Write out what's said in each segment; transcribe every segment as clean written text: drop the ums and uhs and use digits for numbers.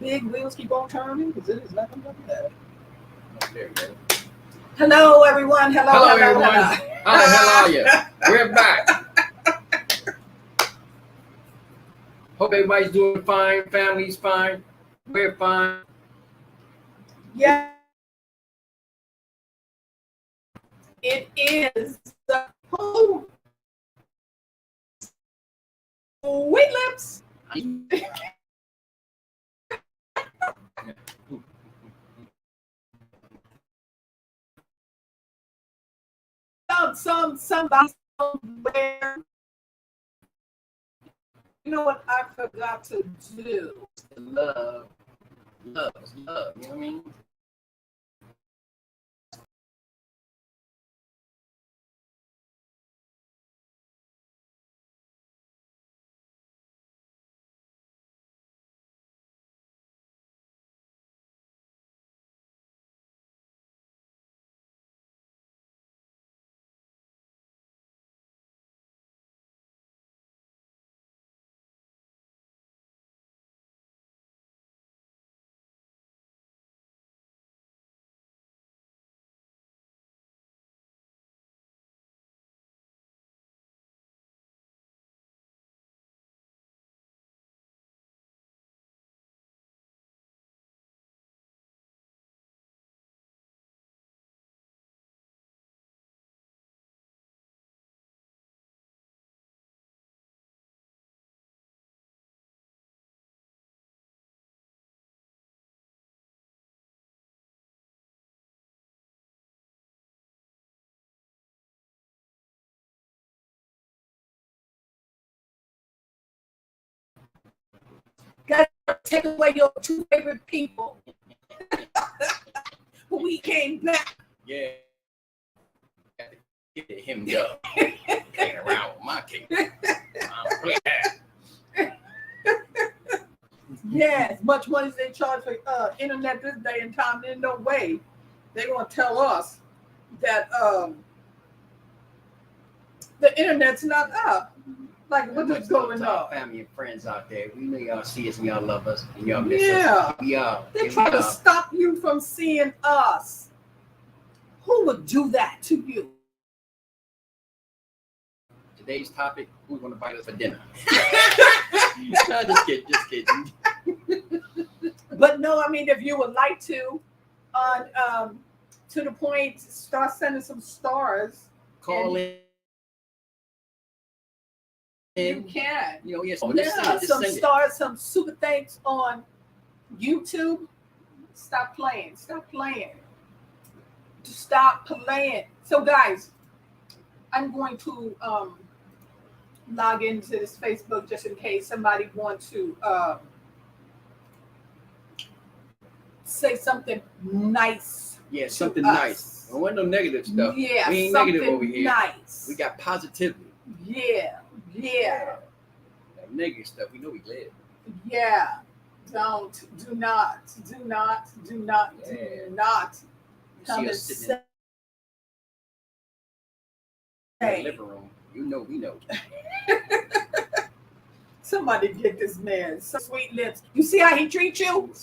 big wheels keep on turning because it is nothing but that. There you go. Hello, everyone. Hello, Hello, hello, everyone. hello. How the hell are you? We're back. Hope everybody's doing fine. Family's fine. We're fine. Yeah. It is the Sweet Lips. Somebody somewhere. You know what I forgot to do? Love. Love is love. You know what I mean? Gotta take away your two favorite people. We came back. Yeah. Got to get him up. Playing around with my cake. I'm play that. Yes, much money as they charge for internet this day and time. There's no way they're gonna tell us that the internet's not up. Like what is going on? Family and friends out there, we know y'all see us and y'all love us and y'all miss Yeah. us. We are. They try to stop you from seeing us. Who would do that to you? Today's topic: who's going to invite us for dinner? Just kidding. But no, I mean, if you would like to, to the point, start sending some stars. Call in. You can. You know, yes. Some stars, some super thanks on YouTube. Stop playing. Stop playing. Stop playing. So, guys, I'm going to log into this Facebook just in case somebody wants to say something nice. Yeah, something nice. I don't want no negative stuff. Yeah, we ain't something negative over here. Nice. We got positivity. Yeah. That negative stuff, we know we live. Yeah. Do not come and say. In the living room. You know, we know. Somebody get this man some Sweet Lips. You see how he treats you?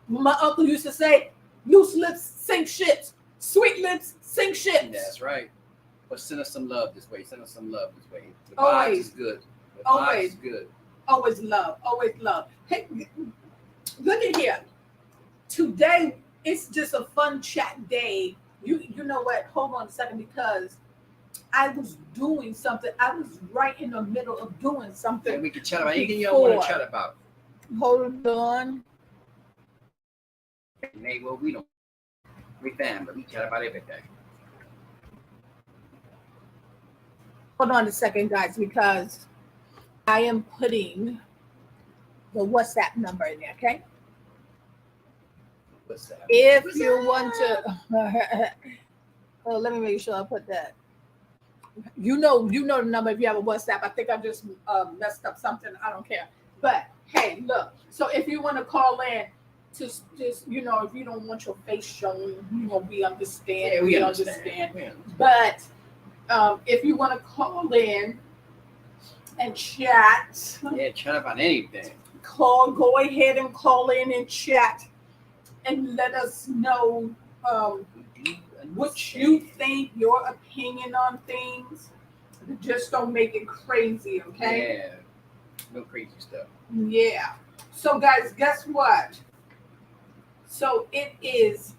My uncle used to say, loose lips sink ships. Sweet lips sink ships. That's right. But send us some love this way. The vibes Always. is good. The Always. vibes is good. Always love. Hey, look at here. Today, it's just a fun chat day. You know what? Hold on a second, because I was doing something. I was right in the middle of doing something. And we can chat about anything y'all want to chat about. Hold on. Hey, well, we don't. We family. We chat about everything. Hold on a second, guys, because I am putting the WhatsApp number in there, okay? What's that? If you want to, oh, let me make sure I put that. You know the number if you have a WhatsApp. I think I just messed up something. I don't care. But hey, look. So if you want to call in, just if you don't want your face shown, we understand. Yeah, we understand. But if you want to call in and chat. Yeah, chat about anything. Go ahead and call in and chat and let us know what you think, your opinion on things. Just don't make it crazy, okay? Yeah, no crazy stuff. Yeah. So, guys, guess what? So, it is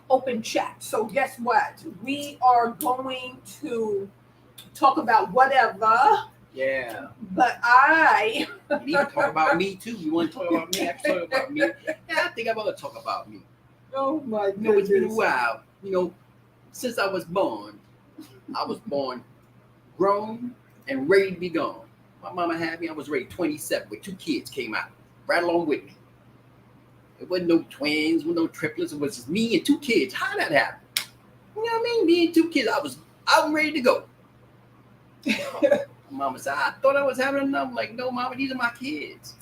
open chat. So, guess what? We are going to talk about whatever, Yeah. but I. You need to talk about me too. You want to talk about me? I can talk about me. Yeah, I think I want to talk about me. Oh my You know, it's been a goodness. while. You know, since I was born grown and ready to be gone. My mama had me. I was ready 27 with 2 kids came out right along with me. It wasn't no twins, no triplets. It was just me and 2 kids. How did that happen? You know what I mean? Me and 2 kids. I was ready to go. Mama said, I thought I was having enough. I'm like, no, mama, these are my kids.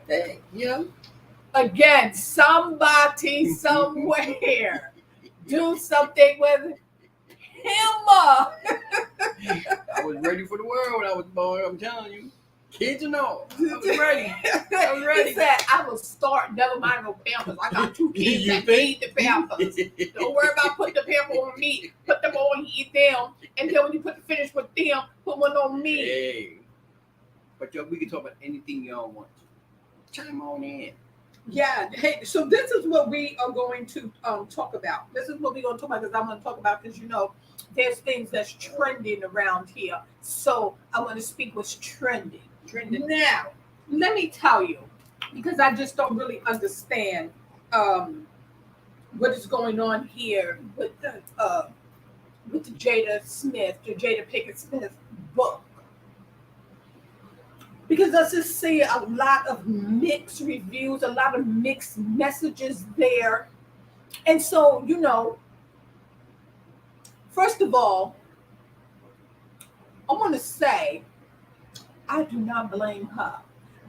Hey, you know? Again, somebody somewhere do something with him. I was ready for the world when I was born. I'm telling you. Kids and all. I was ready. I was ready. He said, I will start, never mind no Pampers. I got 2 kids You that think? need the Pampers. Don't worry about putting the Pampers on me. Put them on, eat them. And then when you finish with them, put one on me. Hey. But yo, we can talk about anything y'all want to. Chime on in. Yeah. Hey, so this is what we are going to talk about. This is what we're going to talk about because I'm going to talk about because, you know, there's things that's trending around here. So I want to speak what's trending. Now, let me tell you, because I just don't really understand what is going on here with the Jada Pinkett Smith book. Because I just see a lot of mixed reviews, a lot of mixed messages there. And so, you know, first of all, I want to say I do not blame her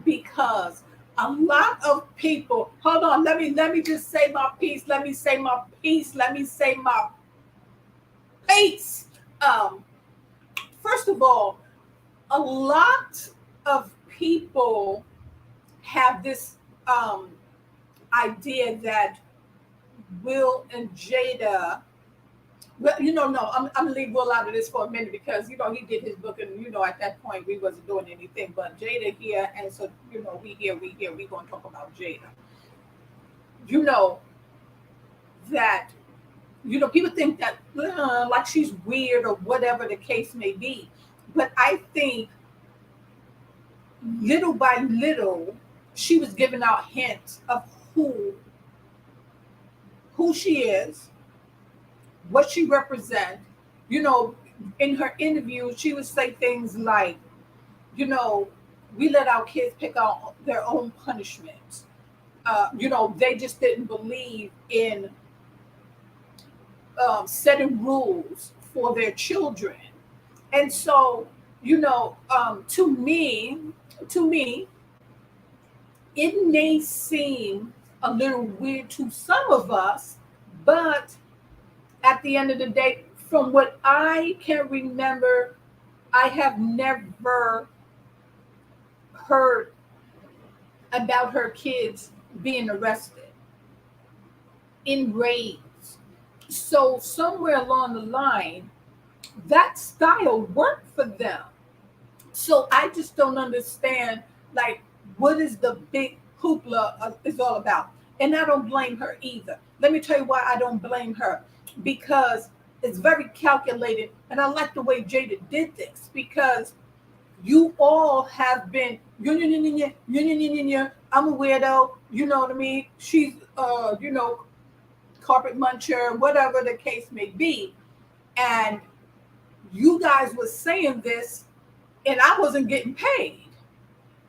because a lot of people, hold on, let me just say my piece. Let me say my piece. First of all, a lot of people have this idea that Will and Jada. Well, you know, no, I'm gonna leave Will out of this for a minute because you know he did his book, and you know at that point we wasn't doing anything. But Jada here, and so you know we gonna talk about Jada. You know that people think that like she's weird or whatever the case may be, but I think little by little she was giving out hints of who she is, what she represents. You know, in her interview, she would say things like, you know, we let our kids pick out their own punishments. You know, they just didn't believe in setting rules for their children. And so, you know, to me, it may seem a little weird to some of us, but at the end of the day, from what I can remember, I have never heard about her kids being arrested in raids. So somewhere along the line, that style worked for them. So I just don't understand, like, what is the big hoopla is all about. And I don't blame her either. Let me tell you why I don't blame her. Because it's very calculated, and I like the way Jada did this because you all have been I'm a weirdo, you know what I mean? She's you know, carpet muncher, whatever the case may be. And you guys were saying this and I wasn't getting paid.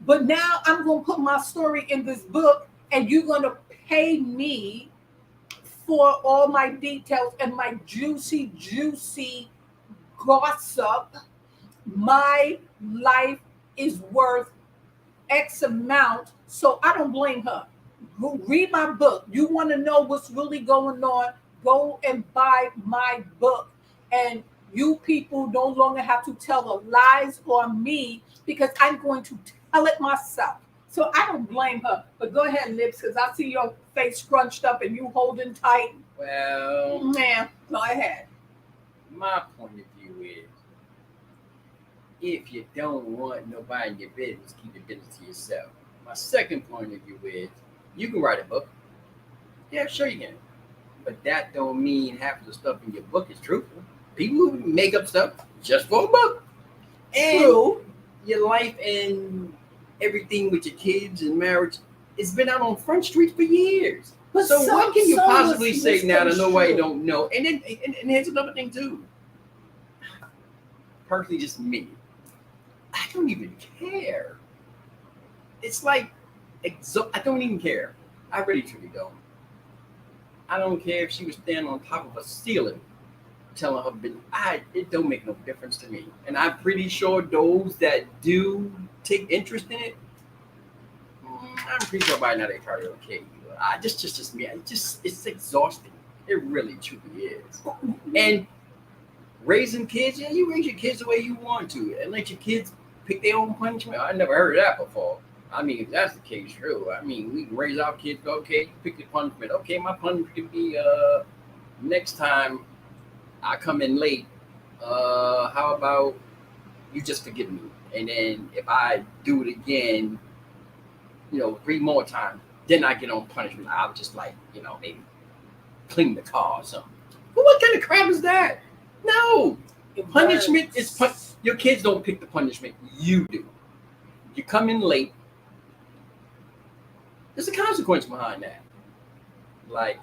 But now I'm gonna put my story in this book and you're gonna pay me for all my details and my juicy gossip. My life is worth X amount, so I don't blame her. Read my book. You want to know what's really going on? Go and buy my book, and You people no longer have to tell the lies on me because I'm going to tell it myself. So I don't blame her. But go ahead, Lips, because I see your face scrunched up and you holding tight. Well, Man, go ahead. my point of view is, if you don't want nobody in your business, keep your business to yourself. My second point of view is, you can write a book. Yeah, sure you can. But that don't mean half of the stuff in your book is truthful. People make up stuff just for a book. And True. your life and everything with your kids and marriage, it's been out on Front Street for years. But So what can you possibly was say now that nobody misconstrued. don't know? And then and here's another thing too. Personally, just me. I don't even care. It's like I don't even care. I really truly don't. I don't care if she was standing on top of a ceiling telling her business. It don't make no difference to me. And I'm pretty sure those that do take interest in it, I'm pretty sure by now they probably okay. I just me. It's exhausting. It really truly is. And raising kids, yeah, you raise your kids the way you want to, and let your kids pick their own punishment. I never heard of that before. I mean, if that's the case, true. I mean, we can raise our kids. Okay, you pick your punishment. Okay, my punishment can be next time I come in late. How about you just forgive me, and then if I do it again, 3 more times, then I get on punishment. I'll just maybe clean the car or something. But what kind of crap is that? No, punishment is your kids don't pick the punishment. You do. You come in late. There's a consequence behind that. Like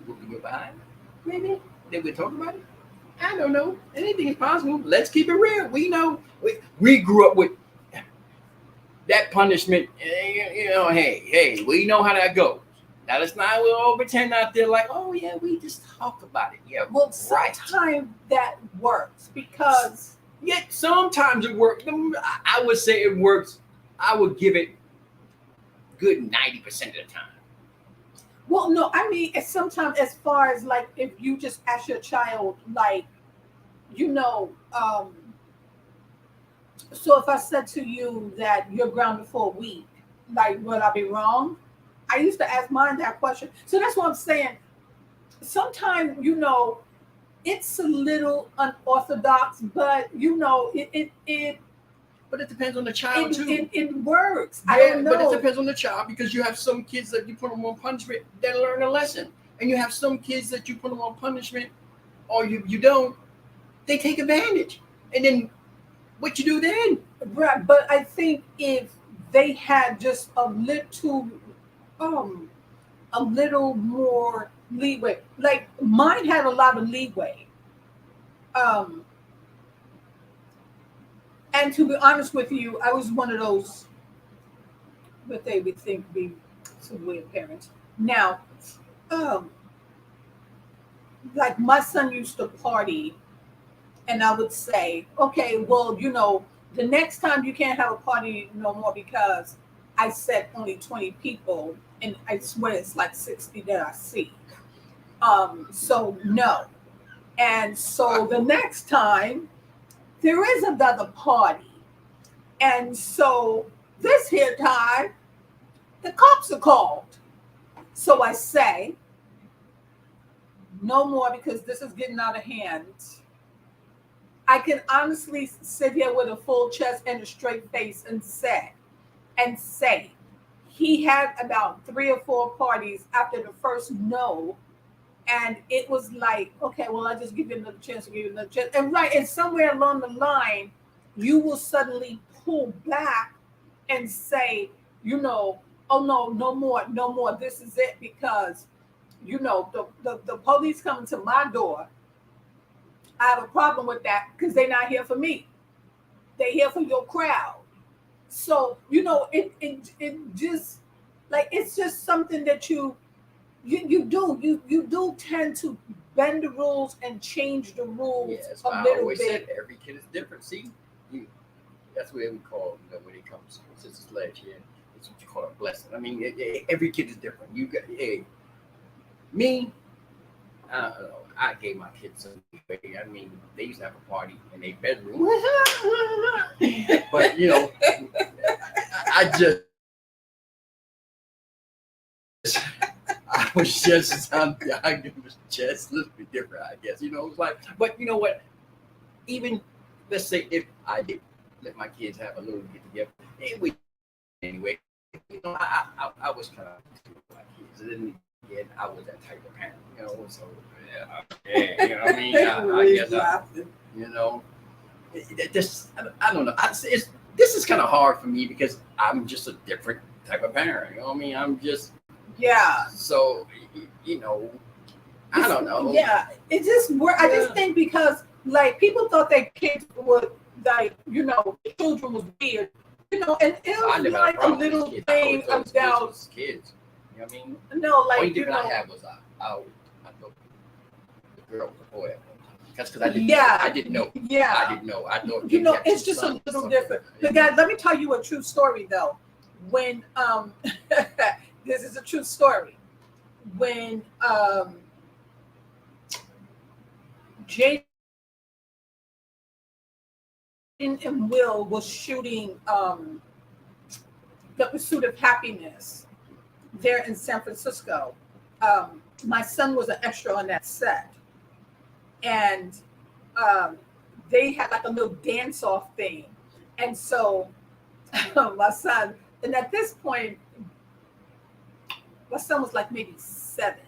whooping you behind. Maybe they would talk about it. I don't know. Anything is possible. Let's keep it real. We know we grew up with that punishment. Hey, we know how that goes. Now let's not all pretend out there like, oh yeah, we just talk about it. Yeah, Well, right. sometimes that works because Yet sometimes it works. I would say it works. I would give it good 90% of the time. well, no, I mean, it's sometimes as far as like if you just ask your child, like, you know, um, so if I said to you that you're grounded for a week, like, would I be wrong? I used to ask mine that question. So that's what I'm saying. Sometimes, it's a little unorthodox, but But it depends on the child too. it works. I Yeah, don't but it know. depends on the child because you have some kids that you put them on punishment that learn a lesson, and you have some kids that you put them on punishment or you don't. They take advantage, and then what you do then? Right, but I think if they had just um a little more leeway, like mine had a lot of leeway. Um, and to be honest with you, I was one of those what they would think be some weird parents. Now, um, like my son used to party, and I would say, okay, well, the next time you can't have a party no more because I said only 20 people, and I swear it's like 60 that I see. So no. And so the next time there is another party. And so this here time, the cops are called. So I say, no more because this is getting out of hand. I can honestly sit here with a full chest and a straight face and say, he had about 3 or 4 parties after the first no. And it was like, okay, well, I just give you another chance to give you another chance. And right, and somewhere along the line, you will suddenly pull back and say, oh no, no more, no more. This is it because, the police coming to my door. I have a problem with that because they're not here for me. They're here for your crowd. So, it just like it's just something that you do tend to bend the rules and change the rules Yes, a I little always said bit. every kid is different. See, you, that's what we call when it comes to sister's ledge here. It's what you call a blessing. I mean, every kid is different. You got me. I don't know. I gave my kids some leeway. I mean, they used to have a party in their bedroom, but I just. I was just, I was just a little bit different, I guess. It's like, but you know what? Even let's say if I did let my kids have a little get together, it would anyway. I was kind of my kids, and then again, I was that type of parent, So what I mean? I guess this I don't know. This is kind of hard for me because I'm just a different type of parent. I mean? I'm just. Yeah. So, I don't know. Yeah, it just work. I just think because like people thought that kids would like, children was weird, and it was like a little thing about kids. You know what I mean? No, like only difference I had was I thought the girl was a boy. That's because I didn't. Yeah. I didn't know. Yeah. I didn't know. I thought. It's just a little different. But guys, let me tell you a true story though. When this is a true story. When Jaden and Will was shooting The Pursuit of Happiness there in San Francisco, my son was an extra on that set. And they had like a little dance-off thing. And so my son, and at this point, my son was like maybe 7.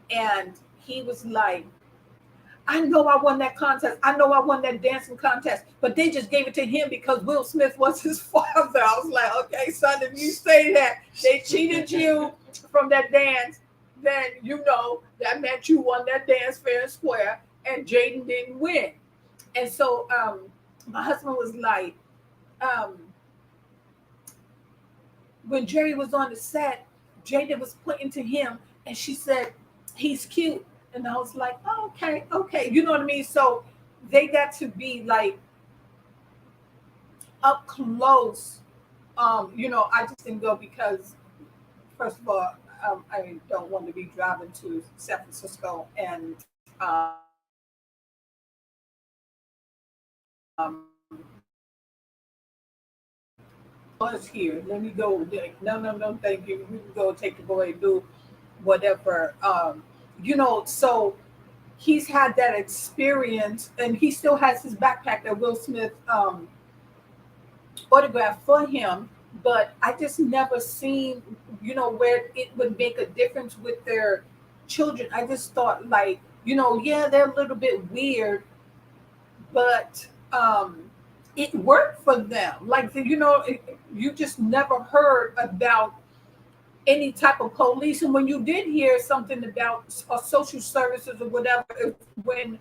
And he was like, I know I won that contest. I know I won that dancing contest, but they just gave it to him because Will Smith was his father. I was like, okay, son, if you say that they cheated you from that dance, then that meant you won that dance fair and square, and Jaden didn't win. And so my husband was like, when Jerry was on the set, Jaden was pointing to him, and she said, he's cute. And I was like, oh, okay. You know what I mean? So they got to be like up close. I just didn't go because, first of all, I don't want to be driving to San Francisco and was here. Let me go. No, thank you. We can go take the boy and do whatever. So he's had that experience, and he still has his backpack that Will Smith autographed for him. But I just never seen, where it would make a difference with their children. I just thought like, yeah, they're a little bit weird, but it worked for them. Like, you just never heard about any type of police. And when you did hear something about social services or whatever, when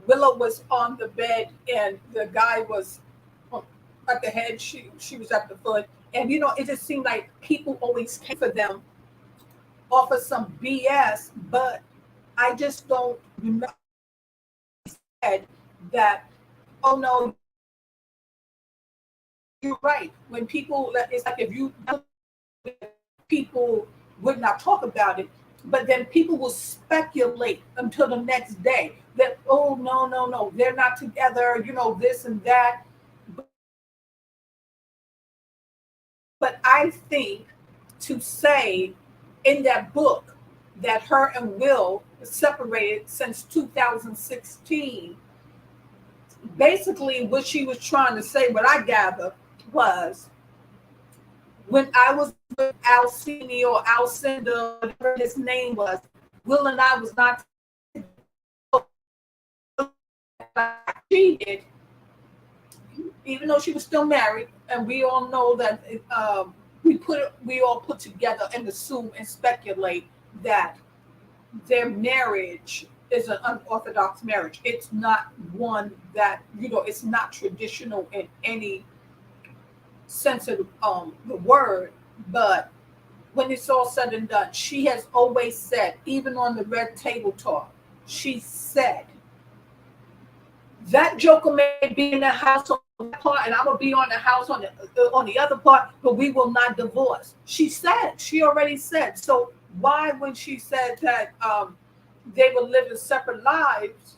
Willow was on the bed and the guy was at the head, she was at the foot. And, it just seemed like people always came for them off of some BS, but I just don't remember that, oh no, you're right. When people, it's like if you, people would not talk about it, but then people will speculate until the next day that, oh, no, they're not together, this and that. But I think to say in that book that her and Will separated since 2016, basically what she was trying to say, what I gather, was when I was with Alcini or Alcinda, whatever his name was, Will and I was not cheated, even though she was still married, and we all know that we all put together and assume and speculate that their marriage is an unorthodox marriage. It's not one that, it's not traditional in any sense of the word. But when it's all said and done, she has always said, even on the Red Table Talk, she said, that joker may be in the house on part, and I'm gonna be on the house on the other part, but we will not divorce. She already said. So why, when she said that they were living separate lives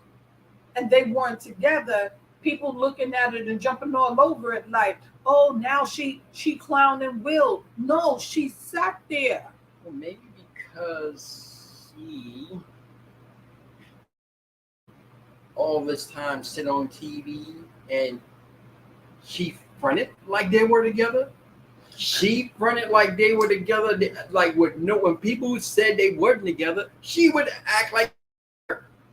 and they weren't together, people looking at it and jumping all over it like, oh, now she clowning Will. No, she sat there. Well, maybe because he all this time sit on TV and she fronted like they were together. She fronted like they were together, like with no. When people said they weren't together, she would act like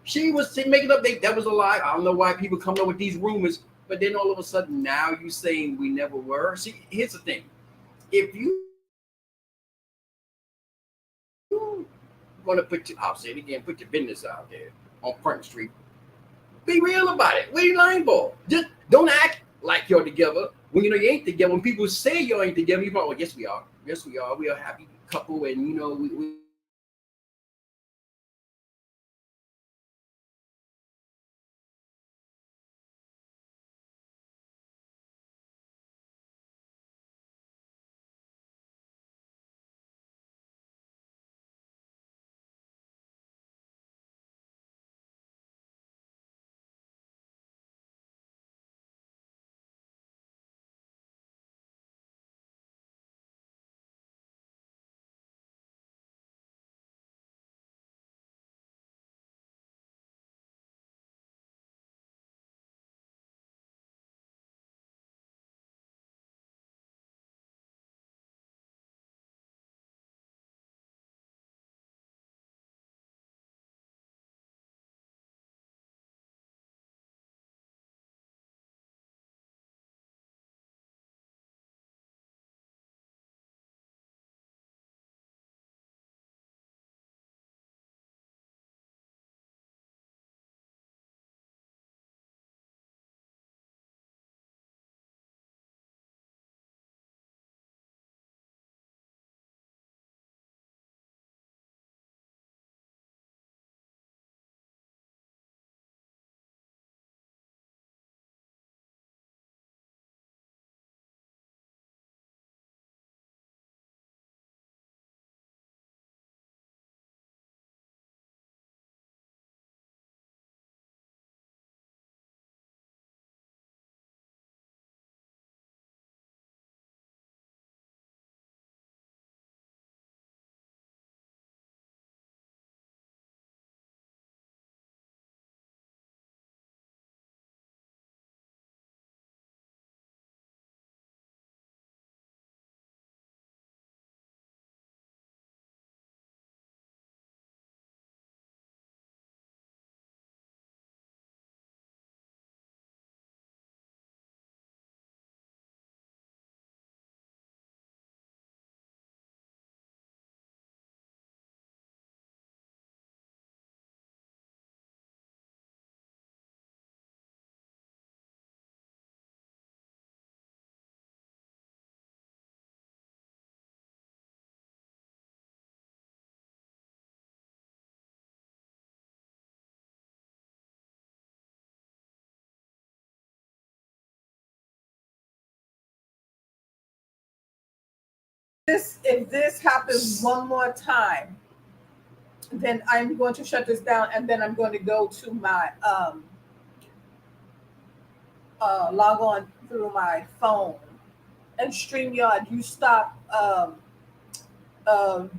she was making up. That was a lie. I don't know why people come up with these rumors, but then all of a sudden now you saying we never were. See, here's the thing: if you want to I'll say it again, put your business out there on Front Street. Be real about it. What are you lying for? Just don't act like you're together when you know you ain't together. When people say you ain't together, you probably, well, yes we are. Yes we are. We are a happy couple, and you know we This if this happens one more time, then I'm going to shut this down, and then I'm going to go to my log on through my phone and StreamYard. You stop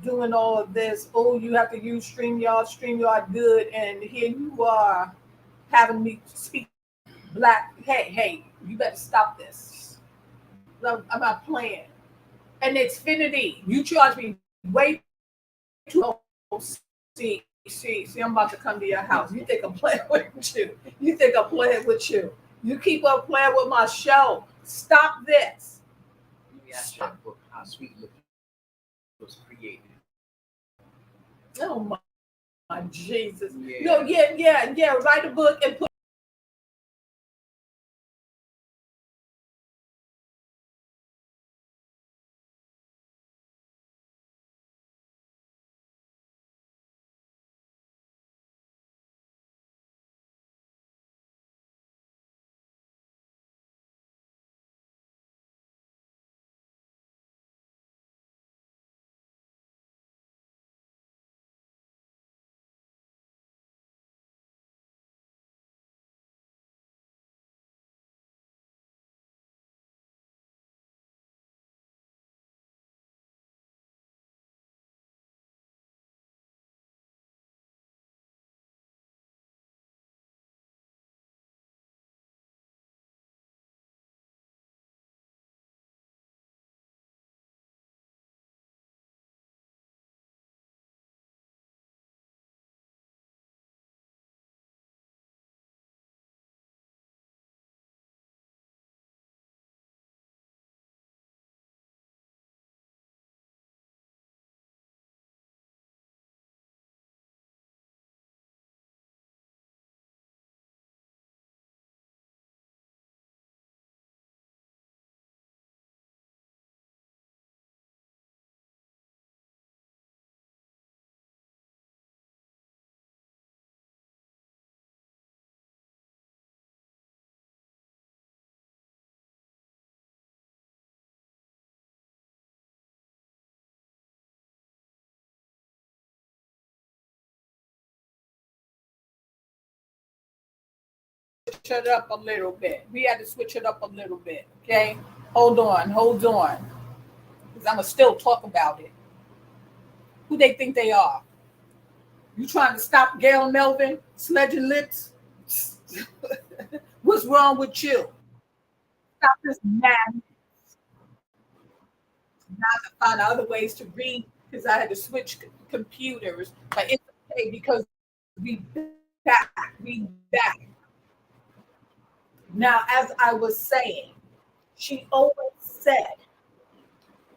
doing all of this. Oh, you have to use StreamYard. StreamYard good, and here you are having me speak black. Hey, you better stop this. No, I'm not playing. And Xfinity, you charge me way too much. See, I'm about to come to your house. You think I'm playing with you? You think I'm playing with you? You keep on playing with my show. Stop this. let me ask you a book how Sweet Looking was created. Oh my Jesus. Yeah. No, yeah. Write a book and put switch it up a little bit. We had to switch it up a little bit. Okay, hold on, because I'm gonna still talk about it. Who they think they are? You trying to stop Gail Melvin sledging lips? What's wrong with you? Stop this madness. Now I have to find other ways to read because I had to switch computers. But it's okay because we back. We back. Now, as I was saying, she always said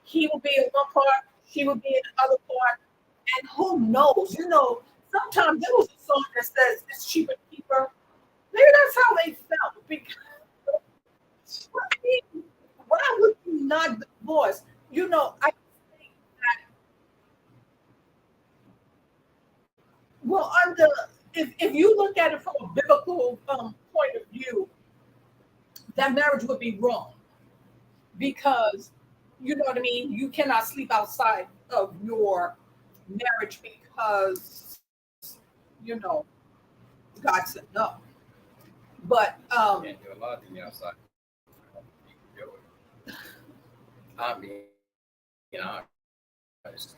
he will be in one part, she will be in the other part, and who knows? Sometimes there was a song that says it's cheaper to keep her. Maybe that's how they felt. Because why would you not divorce? I think that under if you look at it from a biblical point of view, that marriage would be wrong because you know what I mean. You cannot sleep outside of your marriage because God said no. But Can't do a lot of things outside. I'm being honest.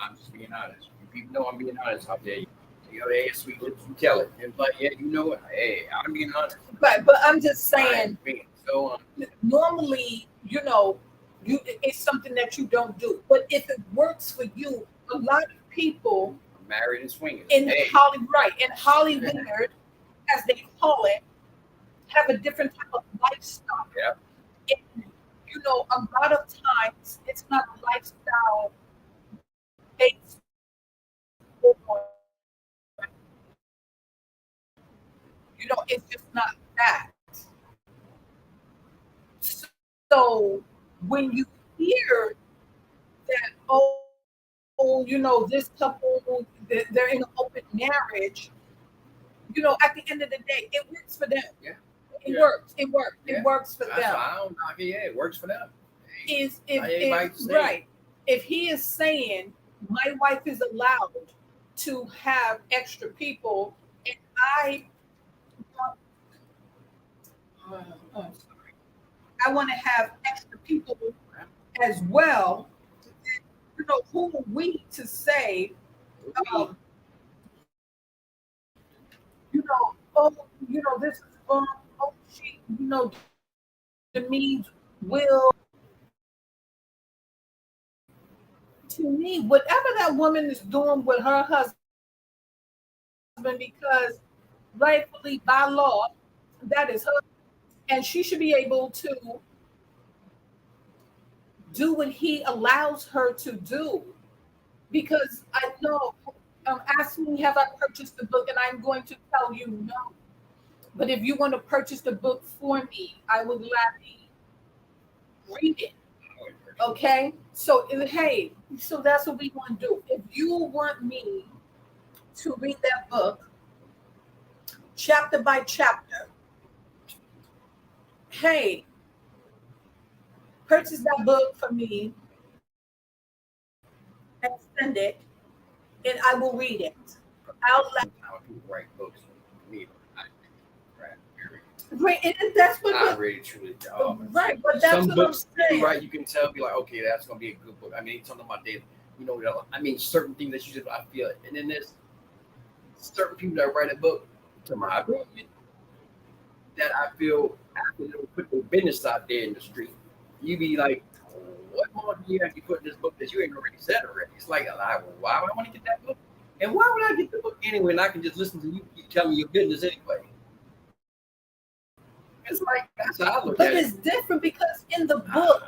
I'm just being honest. You people know I'm being honest out there. Hey, sweet lips, you tell it. It's like, yeah, you know it. Hey, I'm being honest. but I'm just saying. So normally, it's something that you don't do. But if it works for you, a lot of people married and swinging in Hollywood, as they call it, have a different type of lifestyle. Yeah. And, a lot of times it's not a lifestyle based on, it's just not that. So when you hear that, this couple, they're in an open marriage, at the end of the day, it works for them. Yeah. It works. It works. Yeah. It works for them. I don't knock it. Yeah, it works for them. Right. If he is saying my wife is allowed to have extra people, and I want to have extra people as well. Who are we to say, this is she, Denise will. To me, whatever that woman is doing with her husband, because rightfully by law, that is her, and she should be able to do what he allows her to do. Because I know, ask me, have I purchased the book? And I'm going to tell you no. But if you want to purchase the book for me, I would gladly read it. Okay? So, hey, so that's what we want to do. If you want me to read that book, chapter by chapter, hey, purchase that book for me and send it, and I will read it. I'll let people write books. Right, and that's what I really truly right, but that's some what books I'm saying. Right, you can tell, be like, okay, that's gonna be a good book. I mean, it's something about David, certain things that you just I feel it. And then there's certain people that write a book, to my opinion, that I feel after they put their business out there in the street, you be like, what more do you have to put in this book that you ain't already said already? It's like, why would I want to get that book? And why would I get the book anyway? And I can just listen to you tell me your business anyway. It's like, that's how I look at it. But it's different because in the book,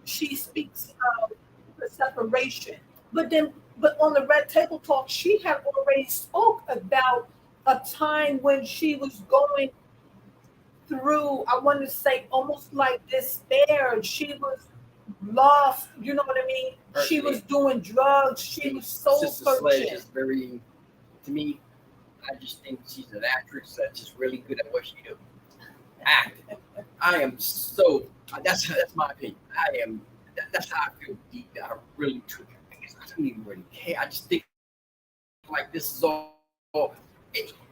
she speaks of the separation. But on the Red Table Talk, she had already spoke about a time when she was going through, I want to say, almost like despair. She was lost, you know what I mean? Personally, she was doing drugs. She was soul searching. Is very, to me, I just think she's an actress that's just really good at what she does. Act. I am so. That's my opinion. That's how I feel deep down. I really truly. I don't even really care. I just think like this is all.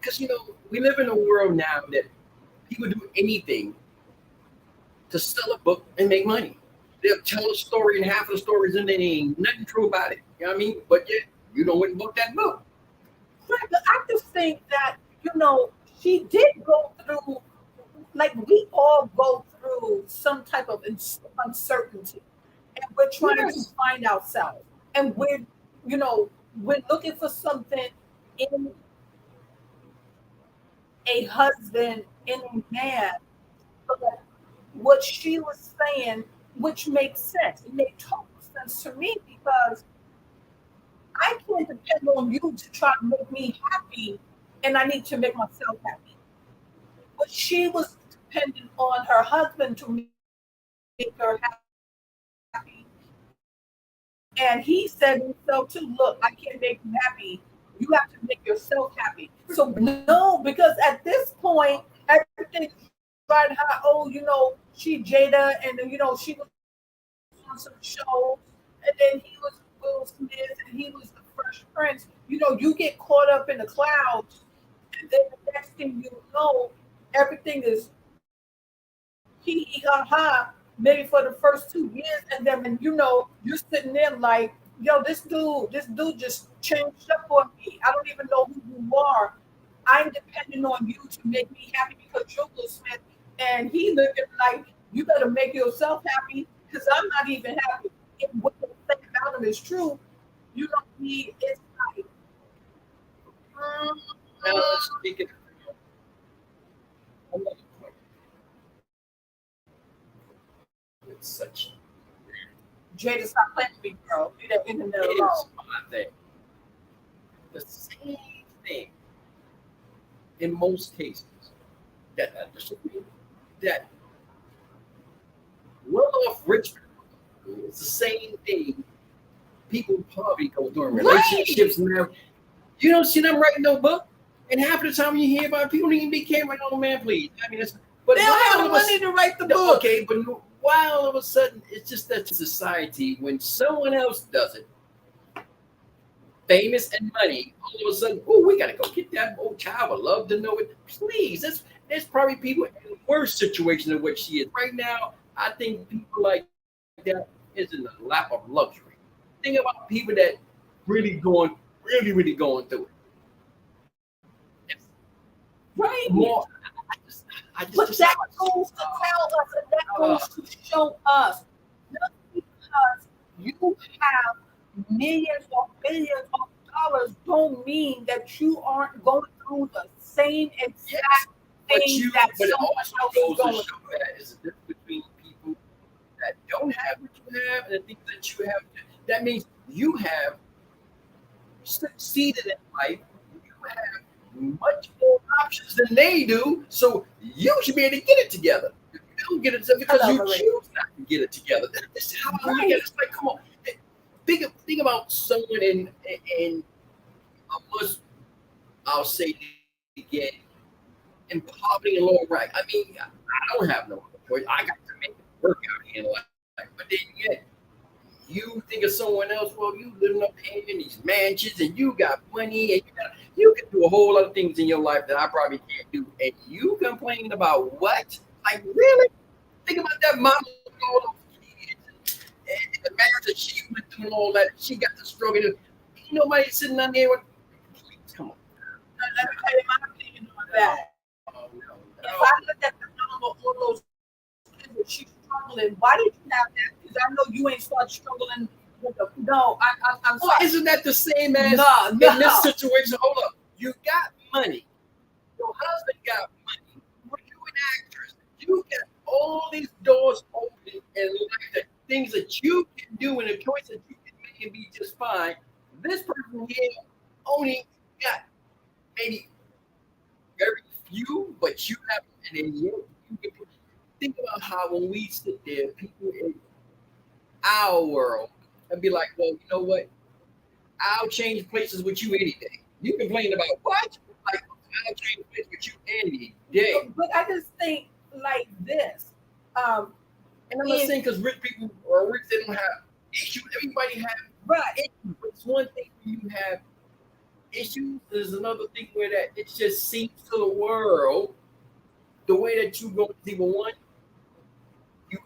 Because we live in a world now that people do anything to sell a book and make money. They'll tell a story and half of the stories and there ain't nothing true about it. You know what I mean? But yet you don't wouldn't book that book. Right, but I just think that, she did go through, like we all go through some type of uncertainty, and we're trying to Yes. find ourselves, and we're looking for something in a husband, in a man. But what she was saying, which makes sense, it made total sense to me because I can't depend on you to try to make me happy, and I need to make myself happy. But she was dependent on her husband to make her happy. And he said himself too, look, I can't make you happy. You have to make yourself happy. So no, because at this point, everything's right how she Jada and she was on some shows and then he was Will Smith and he was the Fresh Prince. You get caught up in the clouds and then the next thing you know, everything is hee hee ha ha, maybe for the first 2 years, and then when you're sitting there like, yo, this dude just changed up on me. I don't even know who you are. I'm depending on you to make me happy because you're Will Smith, and he looking like you better make yourself happy because I'm not even happy. If what they say about him is true, you don't need it's like, Now let's speak it. It's such Jada, stop playing with me, bro. Leave that internet it alone. is my thing. The same thing in most cases that I disagree with, that well-off rich people, it's the same thing people probably go through in Right. relationships now. You don't see them writing no book, and half of the time you hear about it, people don't even be caring like, oh man, please. I mean, but They don't why have all the of a money to write the book. okay, but why all of a sudden it's just that society when someone else does it, famous and money, all of a sudden, oh, we gotta go get that old child. Would love to know it. Please, there's probably people in a worse situation than what she is right now. I think people like that is in the lap of luxury. Think about people that really going through it. It's Right. more. I just But just that goes to tell us, and that goes to show us, just because you have millions or billions of dollars, don't mean that you aren't going through the same exact yes, thing that but it someone also else is goes to going show that is the difference between people that don't have what you have and the things that you have. That means you have succeeded in life. You have much more options than they do. So you should be able to get it together. If you don't get it together because you Elaborate. choose not to get it together. This is how I look at it. It's like, come on. Think about someone in a must, I'll say it again, in poverty and low rank. I mean, I don't have no other choice. I got to make it work out here in life. But then yet, you think of someone else, well, you living up here in these mansions and you got money and you can do a whole lot of things in your life that I probably can't do. And you complaining about what? Like, really? Think about that mama with all those kids and the marriage that she went through and all that. She got the struggle. Ain't nobody sitting down there with, please, come on. Let me tell you my opinion on that. Oh, no. If I look at the number of all those kids that she's struggling, why did you have that? Because I know you ain't started struggling with the. No, I'm Well, sorry. isn't that the same as No, in no. this situation? Hold up. You got money. Your husband got money. You an actress. You got all these doors open in life, that things that you can do and a choice that you can make and be just fine. This person here only got maybe very few, but you have, and then you can think about how when we sit there, people in our world, and be like, well, you know what? I'll change places with you any day. You complain about what? Like, I'll change places with you any day. But I just think like this. And I'm not saying because rich people or rich, they don't have issues. Everybody has Right. issues. But it's one thing when you have issues is another thing where that it just seems to the world the way that you go to one, you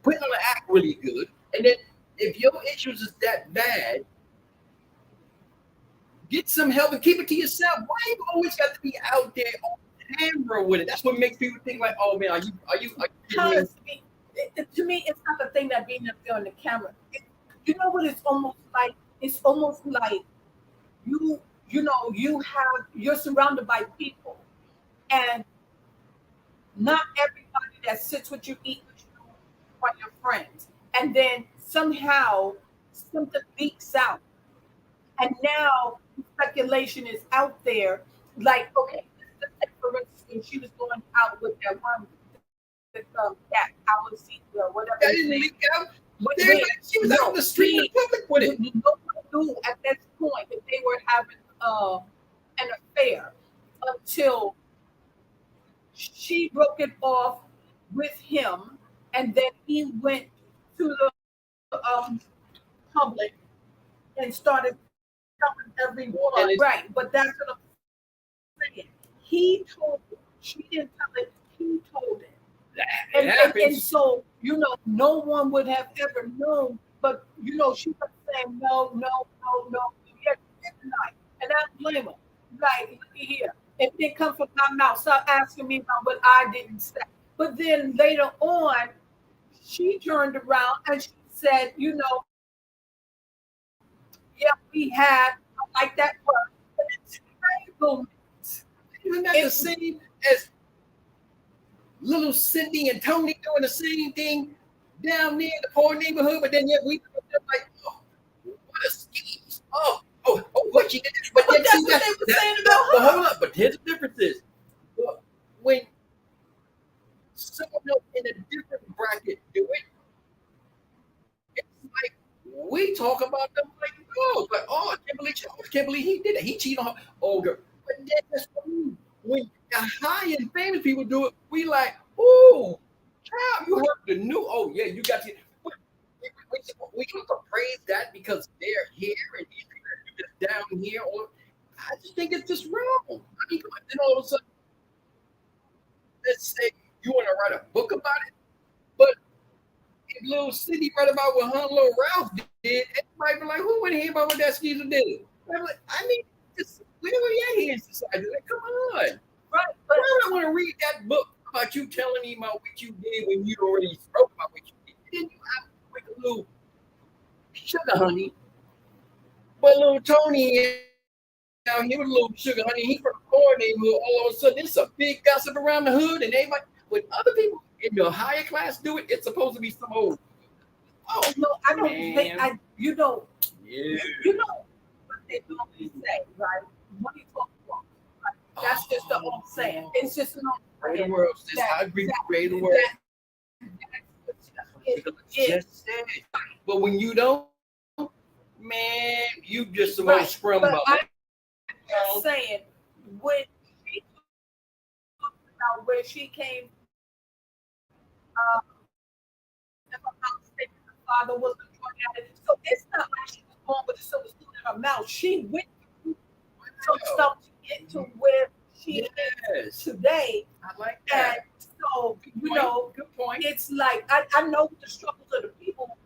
put on an act really good, and then if your issues is that bad, get some help and keep it to yourself. Why you always got to be out there on camera with it? That's what makes people think like, oh man, are you kidding me? Because to me, it's not the thing that being up there on the camera. You know what it's almost like? It's almost like you're surrounded by people, and not everybody that sits with you, eat with you, are your friends. And then somehow something leaks out, and now speculation is out there. Like, okay, let's say for instance, she was going out with that one, that policy or whatever. That didn't leak out. Wait, She was out on the street in public with it. no one knew at that point that they were having an affair until she broke it off with him, and then he went to the public and started telling everyone. Right, but that's what I'm saying. He told her. She didn't tell it. He told it. And so, no one would have ever known. But, she kept saying, no, yes, tonight. And I blame her. Like, look here. If it comes from my mouth, stop asking me about what I didn't say. But then later on, she turned around and she said, yeah, we had, I like that word, but it's entanglement. Isn't that the same as little Cindy and Tony doing the same thing down there in the poor neighborhood? But then yet we like, oh, what a scheme. Oh, what she did. But then that's what they were saying about her. But hold up, but here's the difference is when someone else in a different bracket do it, it's like we talk about them like, oh, but I can't believe he did it. He cheated on her. Oh, girl. But then that's when the high and famous people do it, we like, oh, child, you heard the new. Oh yeah, you got to. We have to praise that because they're here and these people are just down here. Or I just think it's just wrong. I mean, come on. Then all of a sudden, let's say you want to write a book about it, but if Little City write about what her little Ralph did, everybody be like, who would hear about what that skeezer did? I'm like, I mean, where are we at here in society? Like, come on. Right. But I don't want to read that book about you telling me about what you did when you already spoke about what you did. Then you have like a little sugar honey. But little Tony out here with a little sugar honey, he from the poor neighborhood, all of a sudden it's a big gossip around the hood, and everybody, when other people in the higher class do it, it's supposed to be some old. Oh no, I don't think you know what they normally say, right? What are you talking about? Right? That's just the old saying. It's just an old saying. I agree with create the world. Just said. But when you don't, man, you just the most scrum about it. I'm saying when she talked about where she came, if I'm not mistaken, her father was a drug addict. So it's not like she was born with a silver spoon in her mouth. She went through some stuff to get to where she is today. I like that. And so, good point. It's like I know the struggles of the people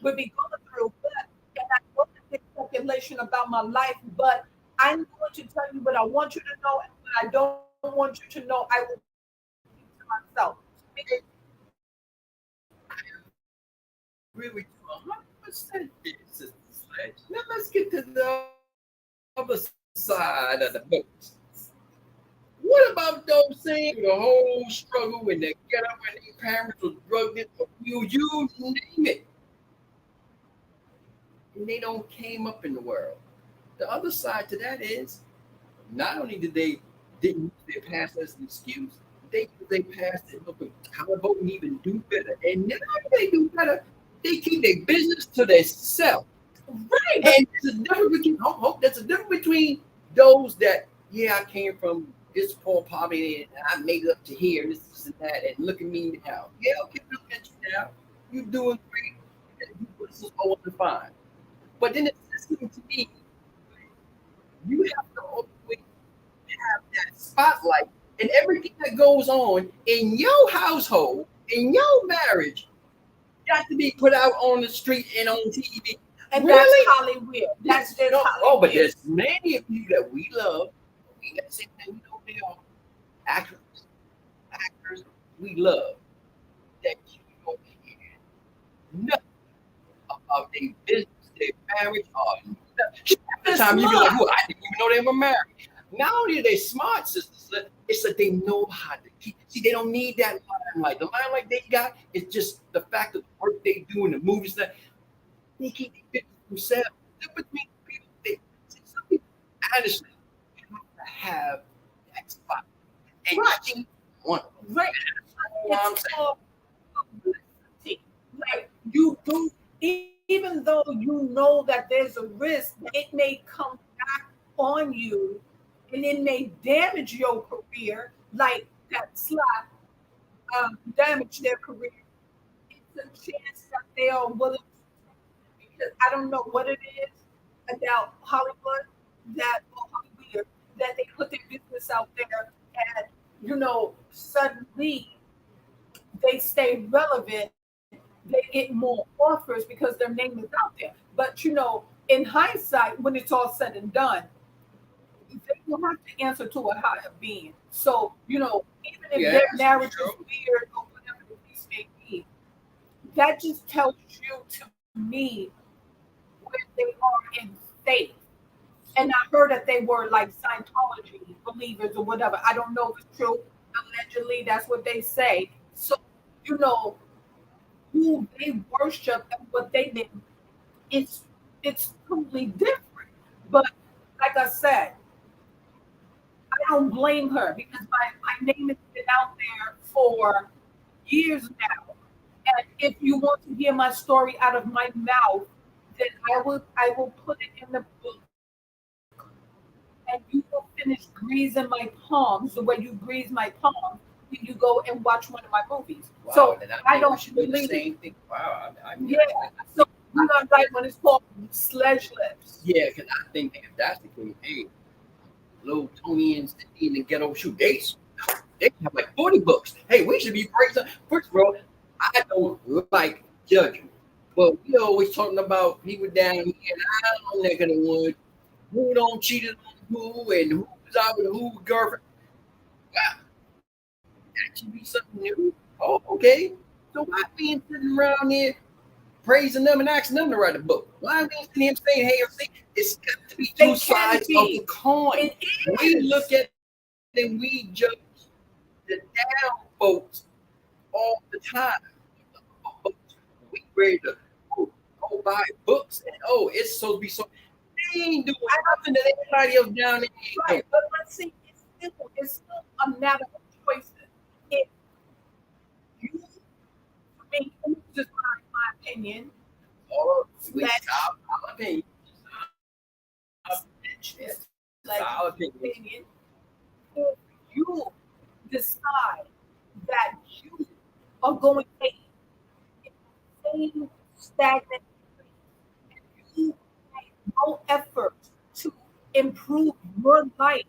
would be going through, but and I know the speculation about my life, but I'm going to tell you what I want you to know, and what I don't want you to know, I will keep to myself. I agree with you 100%. Now let's get to the other side of the boat. What about those saying the whole struggle when they get up when their parents were drugged into you name it, and they don't came up in the world? The other side to that is not only didn't use their past as an excuse, they passed it up and how about even do better. And now they do better, they keep their business to themselves. Right. And there's a difference between those that, yeah, I came from this poor poverty and I made it up to here, this and that, and look at me now. Yeah, okay, look at you now. You're doing great. This is all fine. But then it's listening to me. You have to always have that spotlight, and everything that goes on in your household, in your marriage, got to be put out on the street and on TV. And Really? that's Hollywood. That's just No, Hollywood. oh, but there's many of you that we love. We got to say that we know they are actors we love that you don't care nothing about their business, their marriage, or nothing. Every time you be like, "Well, I didn't even know they were married." Not only are they smart, sisters, it's that they know how to keep. See, they don't need that limelight. The limelight they got is just the fact of the work they do in the movies that they keep their business themselves. Between people, some people honestly have to have that spot. And she one of them. Right. It's called publicity. Like you do, even though you know that there's a risk, it may come back on you and it may damage your career, like that slot damaged their career. It's a chance that they are willing to, because I don't know what it is about Hollywood that they put their business out there and suddenly they stay relevant, they get more offers because their name is out there. But in hindsight, when it's all said and done, they will have to answer to a higher being. So, even if their marriage is weird or whatever the case may be, that just tells you to me where they are in faith. And I heard that they were like Scientology believers or whatever. I don't know if it's true. Allegedly, that's what they say. So, who they worship and what they did, it's totally different. But like I said, I don't blame her because my name has been out there for years now. And if you want to hear my story out of my mouth, then I will put it in the book. And you will finish greasing my palms the way you grease my palms when you go and watch one of my movies. Wow, so I don't believe the believe same thing. Wow, yeah. So you know, like when it's called Sledge Lips. Yeah, because I think if that's the case, hey, little Tony and Cindy in the ghetto shoot, they have like 40 books. Hey, we should be praising. First of all, I don't like judging, but we always talking about people down here, and I don't neck of the woods who don't cheat on who and who's out with who girlfriend. Wow, that should be something new. Oh, okay. So why we ain't sitting around here praising them and asking them to write a book? Why are we sitting here saying, hey, it's got to be two sides of the coin. We look at it and we judge the down folks all the time. We ready to go buy books and it's supposed to be so. They ain't doing nothing that anybody else down there ain't doing. Right, but let's see, it's still a matter of choices. If you, I mean, just my opinion. Or our opinion. Our opinion. If you decide that you are going to take the same stagnant and you make no effort to improve your life,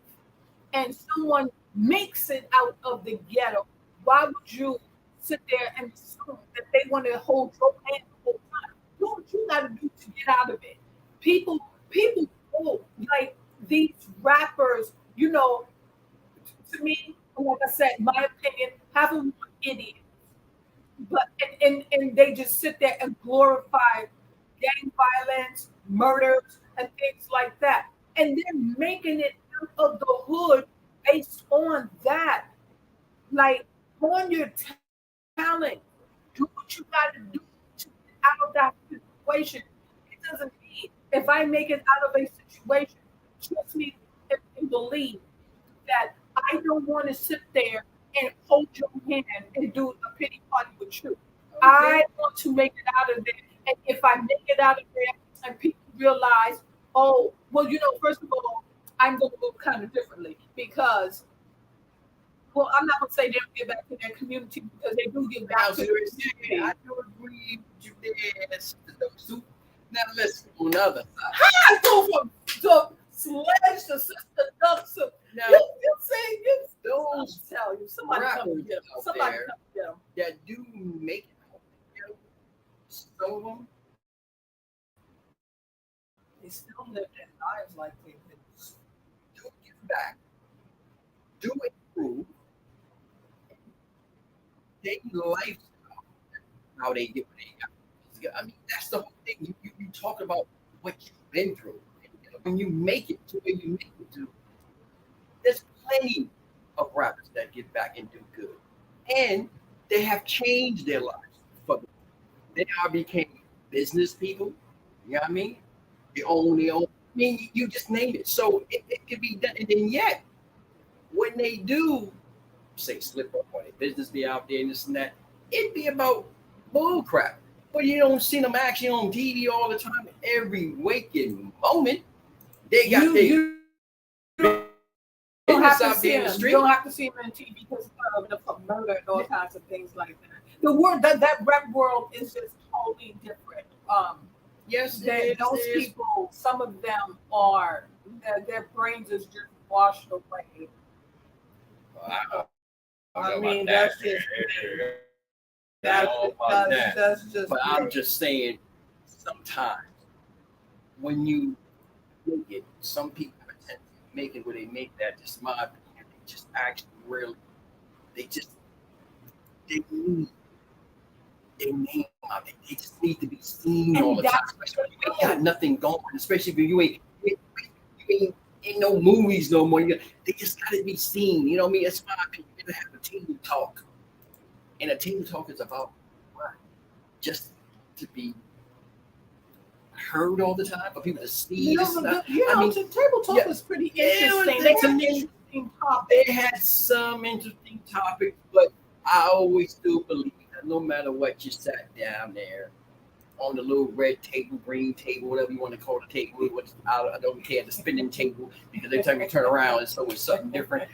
and someone makes it out of the ghetto, why would you sit there and assume that they want to hold your hand the whole time? Do what you got to do to get out of it. People, like these rappers, to me, like I said, my opinion, half of them are idiots. But and they just sit there and glorify gang violence, murders, and things like that. And they're making it out of the hood based on that. Like, on your talent, do what you got to do to get out of that situation. It doesn't mean if I make it out of a situation, trust me and believe that I don't want to sit there and hold your hand and do a pity party with you. Okay. I want to make it out of there. And if I make it out of there and people realize, oh, well, first of all, I'm going to move kind of differently because, well, I'm not going to say they don't give back to their community because they do give back to their community. I do agree with you there. Now listen, on the other side. How I go from sledge the sister ducks. Now, You see, you those tell you, somebody come rappers get him. out Somebody there come get him. that do make it out, you know, some of them, They still live their lives like they did. do give back, do improve, they lifestyle how they get what they got. I mean, that's the whole thing. You talk about what you've been through. You know, when you make it to where you make it to, there's plenty of rappers that get back and do good. And they have changed their lives. For they are became business people. You know what I mean? They own their own. I mean, you just name it. So it can be done. And then yet, when they do say slip up on it, business be out there and this and that, it be about bull crap. But you don't see them actually on TV all the time. Every waking moment, they got You don't have business to out see there in the him. You street. don't have to see him on TV because of the murder and all kinds of things like that. The world that rap world is just totally different. Yes, Those people, some of them are their brains is just washed away. I mean, that's just that's just. But I'm just saying, sometimes when you make it, some people pretend to make it where they make that. Just my opinion, they just actually really, they need their name out there. They just need to be seen all the time. Especially when you ain't got nothing going. Especially when you ain't no movies no more. They just got to be seen. You know what I mean? It's my opinion. You gotta have a table talk, and a table talk is about what? Just to be heard all the time, for people to see. Table talk is pretty interesting. They have interesting topics. They had some interesting topics, but I always still believe that no matter what, you sat down there on the little red table, green table, whatever you want to call the table. I don't care, the spinning table, because every time you turn around, it's always something different.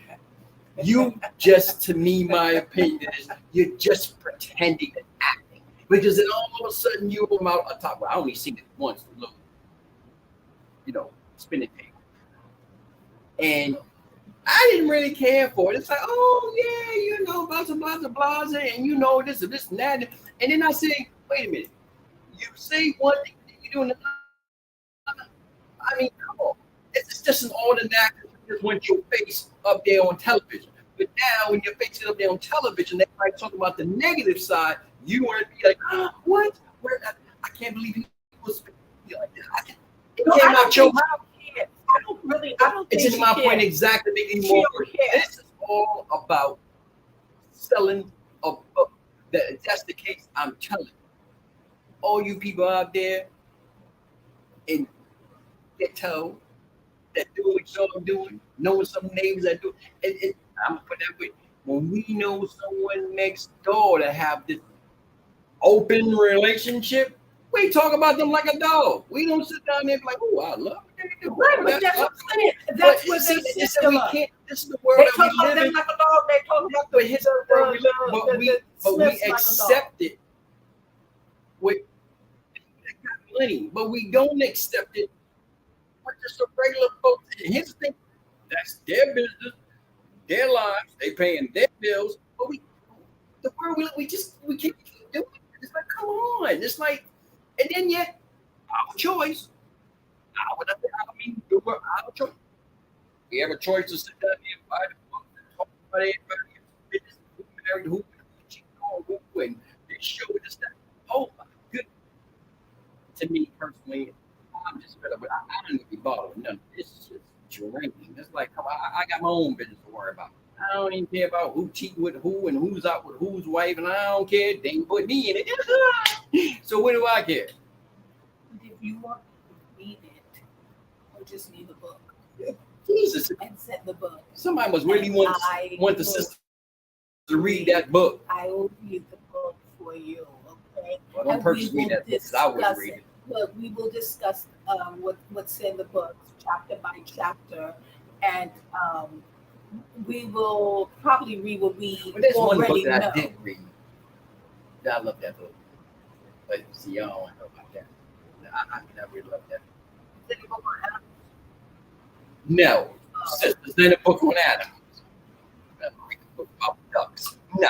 You just, to me, my opinion is you're just pretending and acting. Because then all of a sudden you come out on top. Well, I only seen it once, look, spinning table. And I didn't really care for it. It's like, oh yeah, blah, blah, blah, blah, and this and this and that. And then I say, wait a minute. You say one thing, you do another. I mean, come on. It's just an automatic. Just want your face up there on television. But now, when your face is up there on television, they might talk about the negative side. You want to be like, what? I can't believe he was like that. It came out your mouth. I don't think it's just my point exactly. Making more. This is all about selling a book. If that's the case, I'm telling you. All you people out there in ghetto that do what y'all doing, knowing some neighbors that do it. I'm gonna put that way. When we know someone next door to have this open relationship, we talk about them like a dog. We don't sit down there and be like, oh, I love what they do. Right, but that's what I'm saying. That's what they we can't. This is the world they that talk we about live them in. like a dog. They talk about But his world we live, but we accept it with plenty, but we don't accept it with just a regular folks. And here's the thing: that's their business, their lives. They paying their bills, but the world we can't keep doing it. It's like, come on! It's like, and then yet our choice. Our choice. We have a choice to sit down here and buy the book and talk about everybody business, who married who cheated on who, and they show this that. Oh my goodness! To me personally, I'm just fed up. I don't even be bothered with none of this. It's just draining. It's like, come on, I got my own business to worry about. I don't even care about who cheating with who and who's out with whose wife, and I don't care. They ain't put me in it. So what do I care? If you want to read it, or just read the book. Jesus. And set the book. Somebody must really want the sister to read that book. I will read the book for you, okay? Well, don't purchase me that book because I wouldn't read it. Look, we will discuss what's in the book, chapter by chapter, and we will probably read what we but there's already one book that know. I did read. I love that book. But see, y'all don't know about that. I really love that. No. Sisters, then a book on animals. Read a book about ducks. No.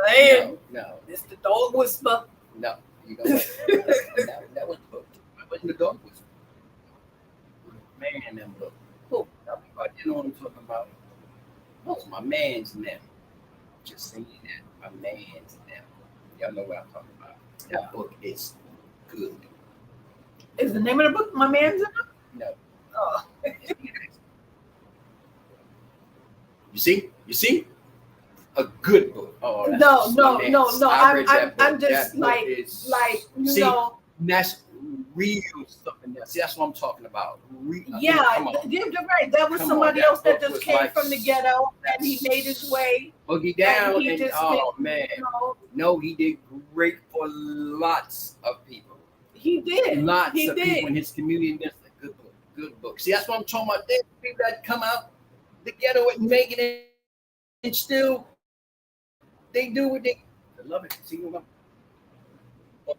Man, No. it's the dog whisper. No. You know what? That was the book. That wasn't the dog whisper. Man, them book. Cool. You know what I'm talking about? Those my man's them. Just saying that. My man's them. Y'all know what I'm talking about. That book is good. Is the name of the book My Man's in It? No. Oh. You see? A good book. Oh, No. I read that book. I'm just That book is- See, that's real stuff in there. See, that's what I'm talking about. Yeah, come on. you're right. That was Come somebody on, that else that book just was came like- from the ghetto and he made his way. Boogie down And he and just oh did, man, you know, no, he did great for lots of people. he did. Lots He of did. people in his community. And that's a good book. See, that's what I'm talking about. There's people that come out the ghetto and make it, and still they do what they love it. See, go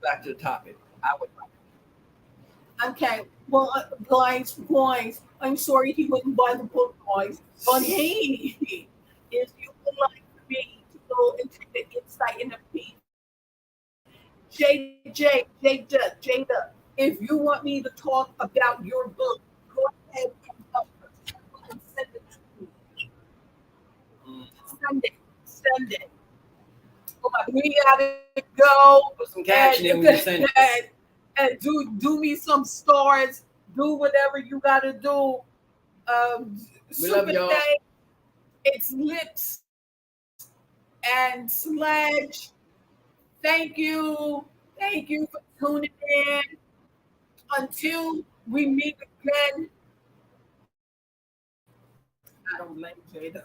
back to the topic. I would. Okay. Well, guys, I'm sorry he wouldn't buy the book, guys. But hey, if you would like me to go and take the insight in the piece, Jada, if you want me to talk about your book, go ahead and send it to me. Send it. Oh my, we gotta go. Put some caption in when you send it. And do me some stars. Do whatever you gotta do. We love y'all. Day, it's Lips and Sledge. Thank you for tuning in. Until we meet again. I don't like Jada.